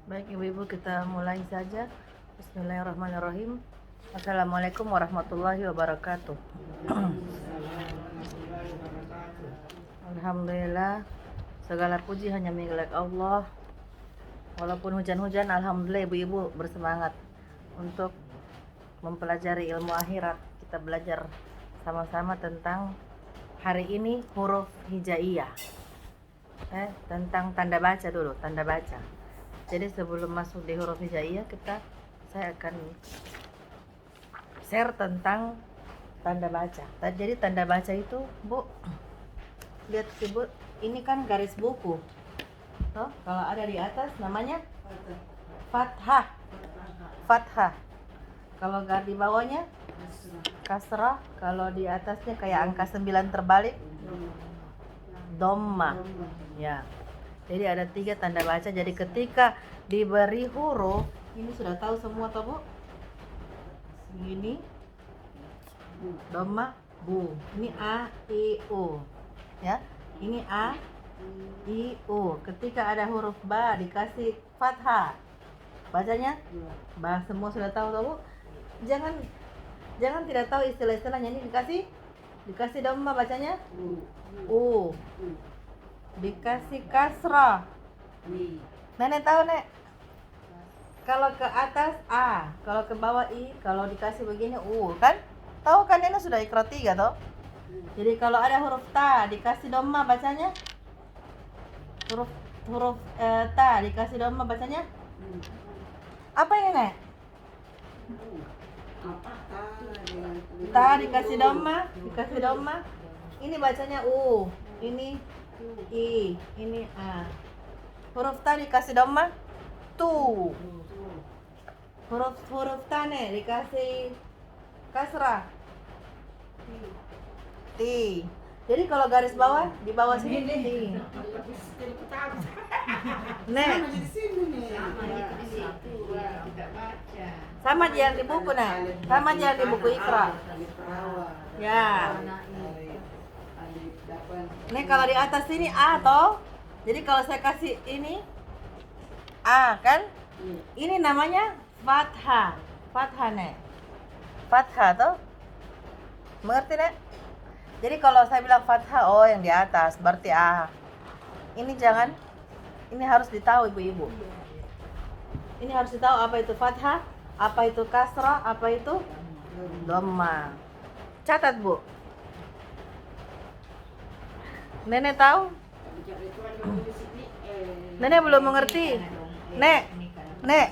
Baik ibu-ibu, kita mulai saja. Bismillahirrahmanirrahim. Assalamualaikum warahmatullahi wabarakatuh. Alhamdulillah, segala puji hanya milik Allah. Walaupun hujan-hujan, alhamdulillah ibu-ibu bersemangat untuk mempelajari ilmu akhirat. Kita belajar sama-sama tentang hari ini huruf hijaiyah. Tentang tanda baca dulu, tanda baca. Jadi sebelum masuk di huruf hijaiyah, saya akan share tentang tanda baca. Jadi tanda baca itu, Bu, lihat sih Bu, ini kan garis buku. Tuh, kalau ada di atas namanya fathah. Fathah. Kalau di bawahnya kasrah, kalau di atasnya kayak angka 9 terbalik dhamma. Ya. Jadi ada 3 tanda baca. Jadi ketika diberi huruf, ini sudah tahu semua toh Bu? Ini dhamma bu. Ini a i u. Ya. Ini a i u. Ketika ada huruf ba dikasih fathah. Bacanya ba. Semua sudah tahu toh Bu? Jangan tidak tahu istilah-istilahnya. Ini dikasih dhamma, bacanya u. Dikasih kasrah. Nenek tahu, Nek? Kalau ke atas a, kalau ke bawah i, kalau dikasih begini u, kan? Tahu kan, Nenek sudah ikra 3 toh? Jadi kalau ada huruf ta dikasih dhamma, bacanya huruf ta dikasih dhamma, bacanya apa ini, Nek? Ta dikasih dhamma. Ini bacanya u, ini i, ini a. Huruf ta dikasih dhamma tu. Huruf ta nih dikasih kasrah ti. Jadi kalau garis bawah di bawah sini ti. Nek. Sama aja yang di buku, Nek. Sama aja yang di buku Iqra. Ya. Nih kalau di atas sini A toh. Jadi kalau saya kasih ini A kan? Ini namanya fathah. Fathah, Nek. Fathah toh. Mengerti, Nek? Jadi kalau saya bilang fathah, oh yang di atas berarti A. Ini harus ditahu ibu-ibu. Ini harus ditahu apa itu fathah, apa itu kasrah, apa itu dhamma. Catat, Bu. Nenek tahu? Nenek belum mengerti. Nek.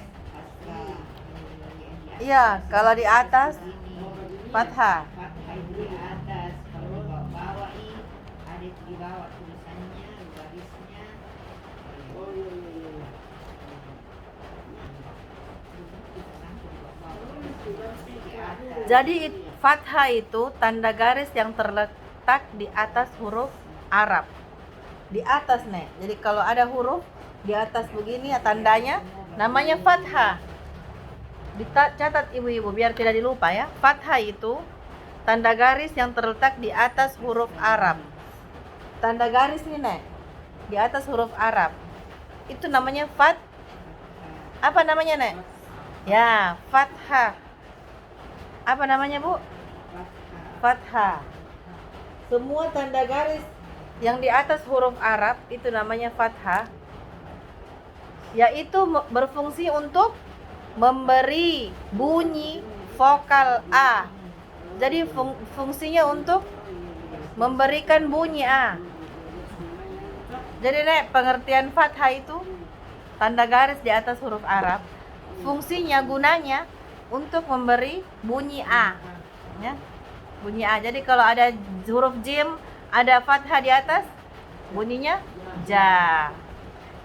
Iya, kalau di atas fathah. Di atas, kalau di bawah ada di bawah tulisannya, garisnya. Jadi fathah itu tanda garis yang terletak di atas huruf Arab. Di atas, Nek. Jadi kalau ada huruf di atas begini ya tandanya namanya fathah. Dicatat ibu-ibu biar tidak dilupa ya. Fathah itu tanda garis yang terletak di atas huruf Arab. Tanda garis ini, Nek, di atas huruf Arab. Itu namanya apa namanya, Nek? Ya, fathah. Apa namanya, Bu? Fathah. Semua tanda garis yang di atas huruf Arab itu namanya fathah, yaitu berfungsi untuk memberi bunyi vokal A. Jadi fungsinya untuk memberikan bunyi A. Jadi, Nek, pengertian fathah itu tanda garis di atas huruf Arab, fungsinya gunanya untuk memberi bunyi A. Ya. Bunyi A. Jadi kalau ada huruf jim, ada fathah di atas, bunyinya ja.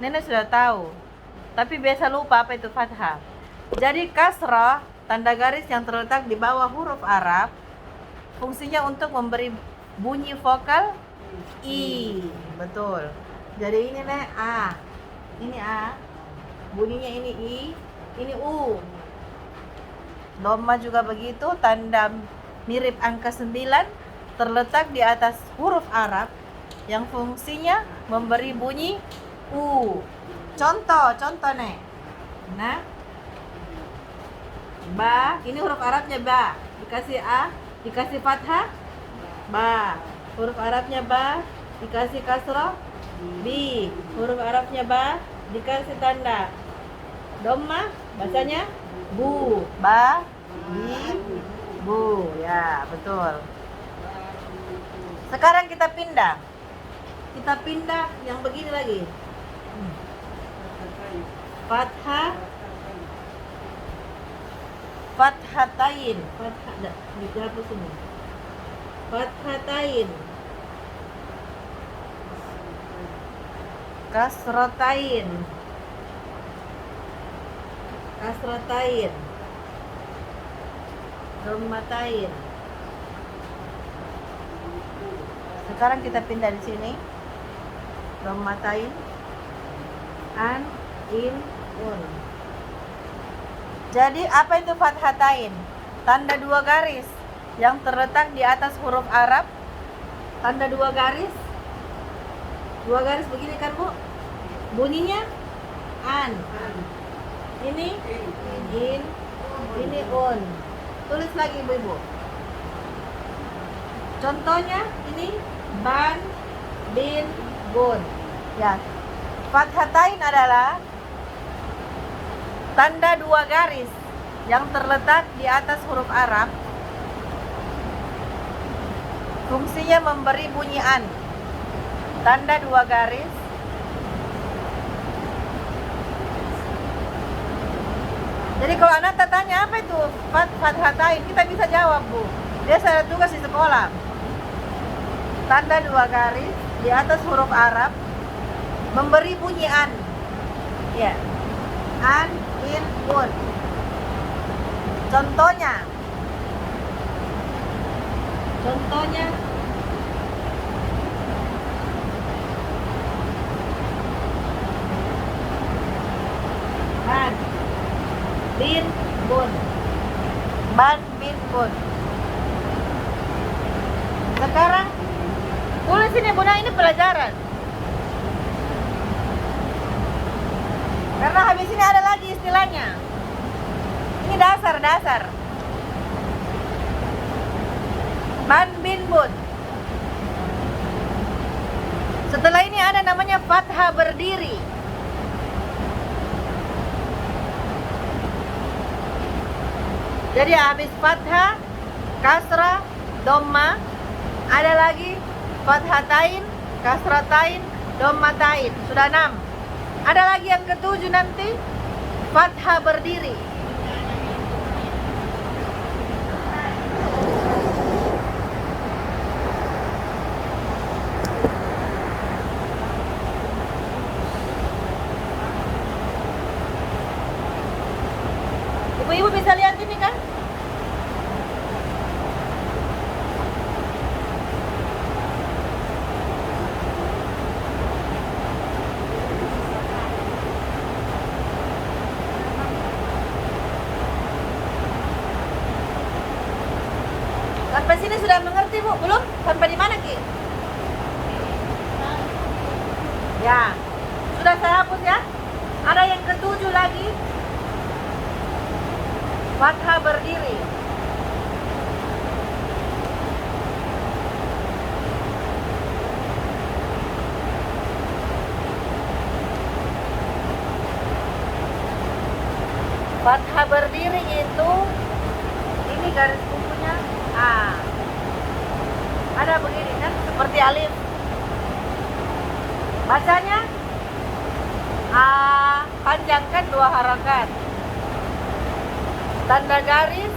Nenek sudah tahu, tapi biasa lupa apa itu fathah. Jadi kasrah, tanda garis yang terletak di bawah huruf Arab, fungsinya untuk memberi bunyi vokal I. Betul. Jadi ini, Nek, A. Ini A. Bunyinya ini I, ini U. Dhamma juga begitu, tanda mirip angka 9 terletak di atas huruf Arab yang fungsinya memberi bunyi U. Contoh nih. Nah, ba, ini huruf Arabnya ba. Dikasih a, dikasih fathah, ba. Huruf Arabnya ba, dikasih kasroh, bi. Huruf Arabnya ba, dikasih tanda dhamma, bacanya bu. Ba, bi, bu. Ya, betul. Sekarang kita pindah. Kita pindah yang begini lagi. Fathah, fathatain. Fathah, dihapus ini. Fathatain. Kasratain. Kasratain. Dhammatain. Sekarang kita pindah di sini. Dhammatain. An, in, un. Jadi apa itu fathatain? Tanda dua garis yang terletak di atas huruf Arab. Tanda dua garis. Dua garis begini kan, Bu? Bunyinya an. Ini in, ini un. Tulis lagi, Ibu-ibu. Contohnya ini ban, bin, bun. Ya. Fathatain adalah tanda dua garis yang terletak di atas huruf Arab. Fungsinya memberi bunyi an. Tanda dua garis jadi kalau anak tanya apa itu fathatain, kita bisa jawab, Bu. Dia saya tugas di sekolah. Tanda dua garis di atas huruf Arab memberi bunyi an. Ya. An, in, un. Contohnya ban, bin, bun. Ban, bin, bun. Sekarang tulis ini, Bunda, ini pelajaran. Karena habis ini ada lagi istilahnya. Ini dasar. Ban, bin, bun. Setelah ini ada namanya fathah berdiri. Jadi habis fathah, kasrah, dhamma, ada lagi fathatain, kasratain, dhammatain. Sudah 6. Ada lagi yang ketujuh nanti, fathah berdiri. Ibu-ibu bisa lihat ini kan? Sampai sini sudah mengerti, Bu? Belum? Sampai di mana, Ki? Ya. Sudah saya hapus ya. Ada yang ketujuh lagi. Fathah berdiri. Fathah berdiri itu ini garis kukunya A. Ada begini kan, seperti alif. Bacanya A, panjangkan 2 harakat. Tanda garis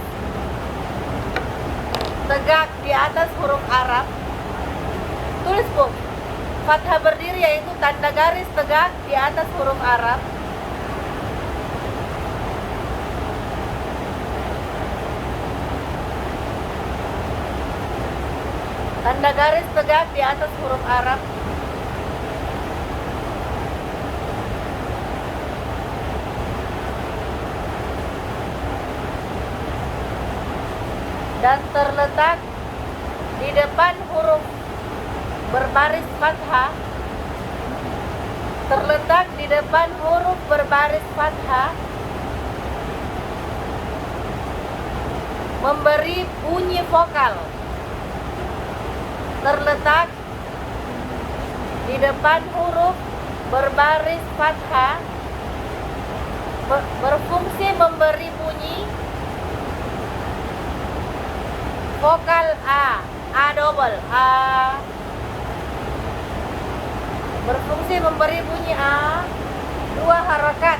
tegak di atas huruf Arab. Tulis, Bu. Fathah berdiri yaitu tanda garis tegak di atas huruf Arab. Tanda garis tegak di atas huruf Arab. Dan terletak di depan huruf berbaris fathah. Terletak di depan huruf berbaris fathah memberi bunyi vokal. Terletak di depan huruf berbaris fathah, berfungsi memberi bunyi vokal A double, A. Berfungsi memberi bunyi A, dua harakat.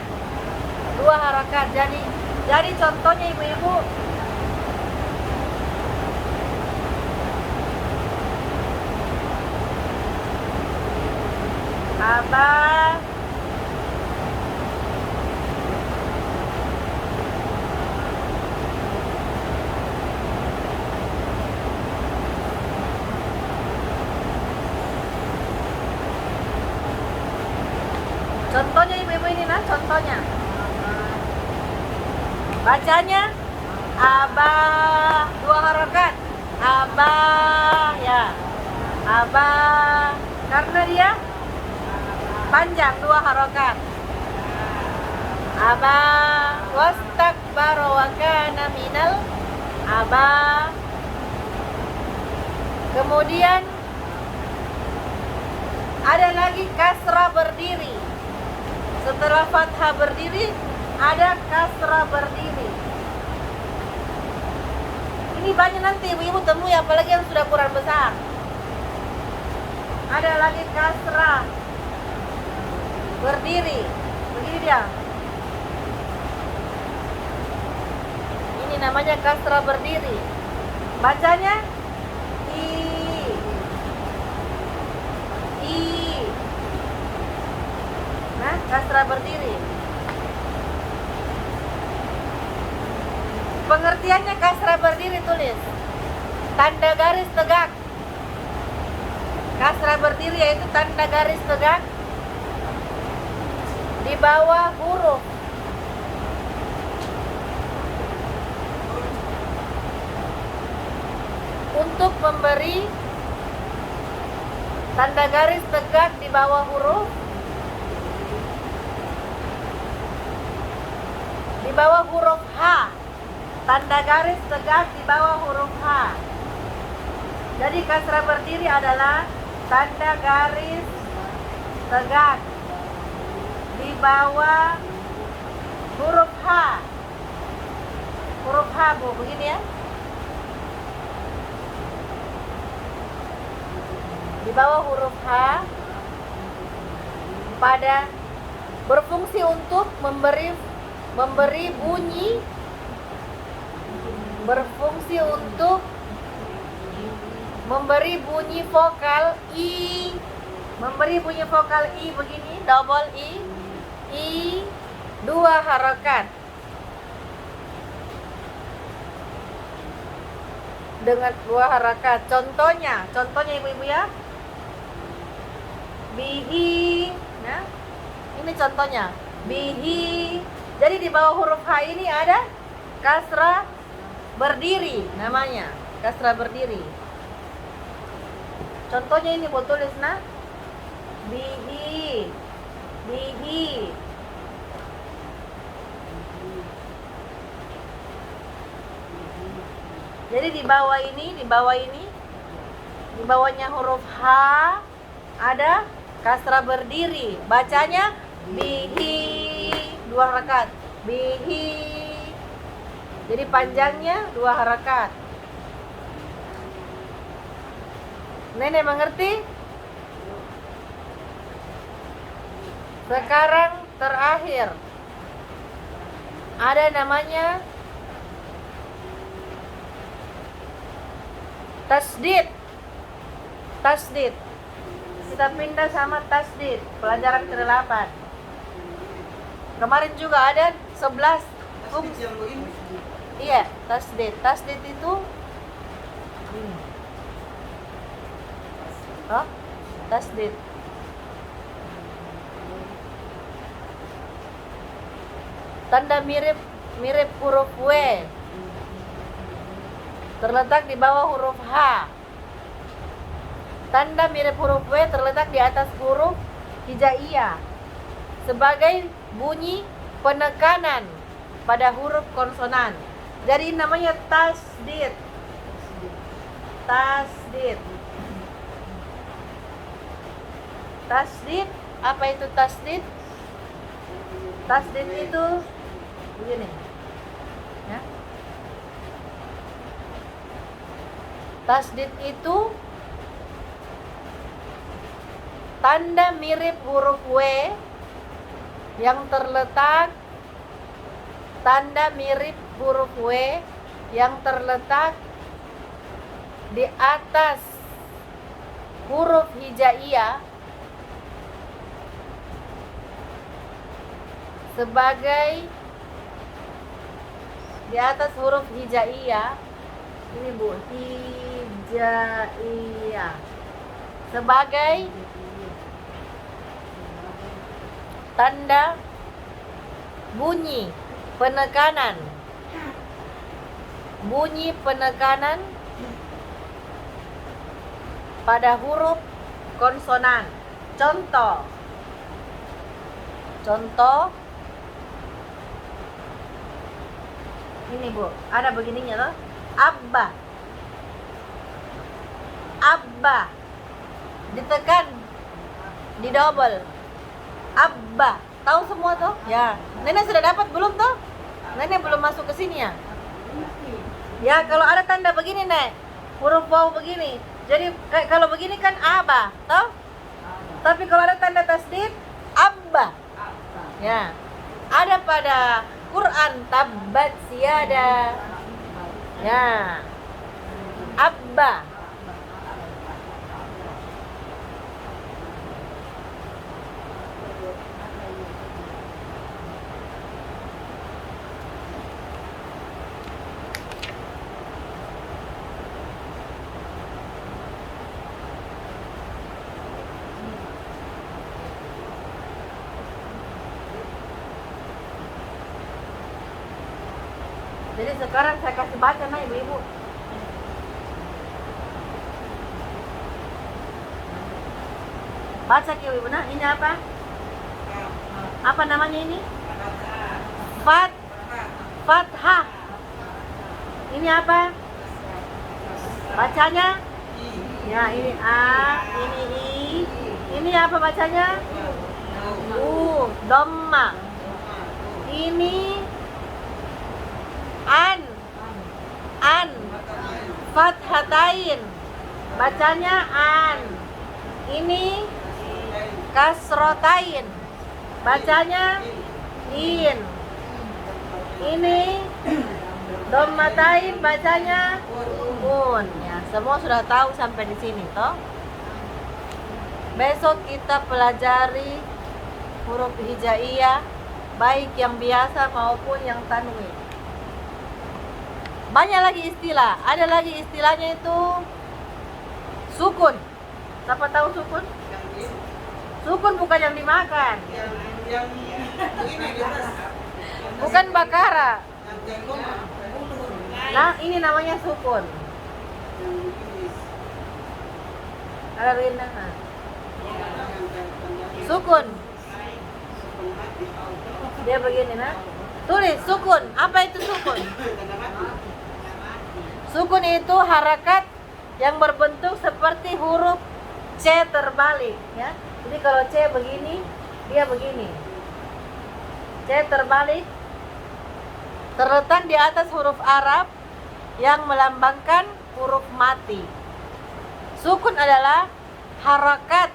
Jadi contohnya ibu-ibu, Abah contohnya ibu-ibu ini nah, contohnya bacanya Abah, dua harakat. Abah, ya. Abah, karena dia panjang, dua harakat. Abah wastakbara wa kana minal Abah. Kemudian ada lagi kasrah berdiri. Setelah fathah berdiri ada kasrah berdiri. Ini banyak nanti ibu-ibu temui, apalagi yang sudah Quran besar. Ada lagi kasrah berdiri. Begini dia. Ini namanya kasrah berdiri. Bacanya I. Nah, kasrah berdiri. Pengertiannya kasrah berdiri, tulis tanda garis tegak. Kasrah berdiri yaitu tanda garis tegak di bawah huruf. Untuk memberi tanda garis tegak di bawah huruf, di bawah huruf H. Tanda garis tegak di bawah huruf H. Jadi kasrah berdiri adalah tanda garis tegak di bawah huruf H. Huruf H, Bu, begini ya. Di bawah huruf H pada berfungsi untuk memberi bunyi, berfungsi untuk memberi bunyi vokal I, memberi bunyi vokal I begini, double I, dua harakat. Dengan dua harakat. Contohnya ibu-ibu ya. Bihi, nah, ini contohnya. Bihi. Jadi di bawah huruf H ini ada kasrah berdiri, namanya kasrah berdiri. Contohnya ini buat tulis nah. Bihi. Jadi di bawahnya huruf H ada kasrah berdiri. Bacanya bihi, dua harakat. Bihi. Jadi panjangnya dua harakat. Nenek mengerti? Sekarang terakhir ada namanya tasdid. Kita pindah sama tasdid, pelajaran ke-8. Kemarin juga ada 11 fungsi. Iya, tasdid. Tasdid itu tasdid. Tanda mirip huruf W terletak di bawah huruf H. Tanda mirip huruf W terletak di atas huruf hijaiyah sebagai bunyi penekanan pada huruf konsonan. Jadi namanya tasdid. Tasdid. Tasdid, apa itu tasdid? Tasdid itu begini. Ya. Tasdid itu tanda mirip huruf W yang terletak di atas huruf hijaiyah sebagai di atas huruf hijaiyah ini Bu, hijaiyah sebagai tanda bunyi penekanan pada huruf konsonan. Contoh ini Bu, ada begininya loh. Abba ditekan, didouble. Abba, tahu semua tuh? Ya, Nenek sudah dapat belum tuh? Nenek belum masuk ke sini ya? Ya, kalau ada tanda begini Nek, huruf waw begini. Jadi kalau begini kan aba, toh? Tapi kalau ada tanda tasdid, abba. Ya, ada pada Quran tabbat siada. Ya, abba. Jadi sekarang saya kasih baca nah ibu-ibu. Baca ke ibu, nah ini apa? Apa namanya ini? Fathah. Ini apa? Bacanya? Ya, ini A, ini I. Ini apa bacanya? Dhamma. Ini an. Fathatain. Bacanya an. Ini kasrotain. Bacanya in. Ini dhammatain, bacanya un. Ya, semua sudah tahu sampai di sini toh. Besok kita pelajari huruf hijaiyah, baik yang biasa maupun yang tanwin. Banyak lagi istilah. Ada lagi istilahnya itu sukun. Siapa tahu sukun? Sukun bukan yang dimakan. Bukan bakara. Nah, ini namanya sukun. Ada begini. Sukun. Dia begini nah. Tulis sukun. Apa itu sukun? Sukun itu harakat yang berbentuk seperti huruf C terbalik ya. Jadi kalau C begini, dia begini. C terbalik terletak di atas huruf Arab yang melambangkan huruf mati. Sukun adalah harakat.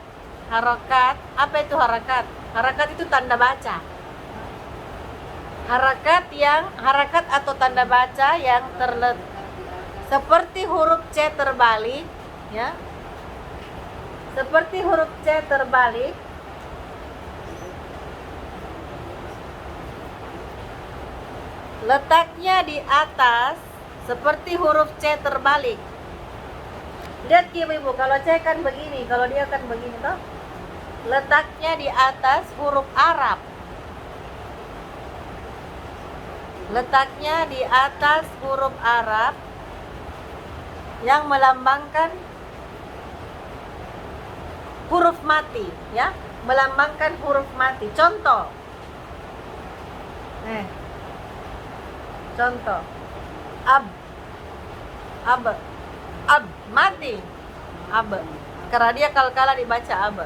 Apa itu harakat? Harakat itu tanda baca. Harakat atau tanda baca yang terletak seperti huruf C terbalik ya. Seperti huruf C terbalik letaknya di atas seperti huruf C terbalik. Lihat ibu, kalau C kan begini, kalau dia kan begini toh. Letaknya di atas huruf Arab. Letaknya di atas huruf Arab yang melambangkan huruf mati ya, melambangkan huruf mati. Contoh. Contoh. Ab. Ab. Ab. Mati. Ab. Karena dia kal-kala dibaca ab.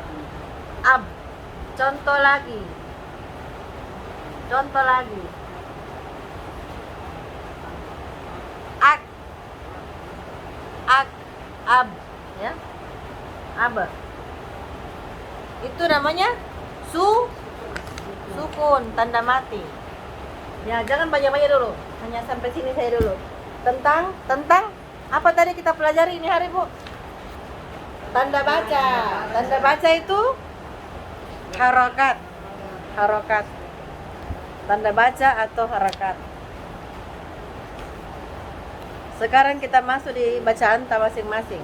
Ab. Contoh lagi. Contoh lagi. Ak. Ak. Ab. Ya. Ab. Itu namanya sukun, tanda mati. Ya, jangan banyak-banyak dulu. Hanya sampai sini saya dulu. Tentang apa tadi kita pelajari ini hari, Bu? Tanda baca. Tanda baca itu harokat. Harokat. Tanda baca atau harakat. Sekarang kita masuk di bacaan masing-masing.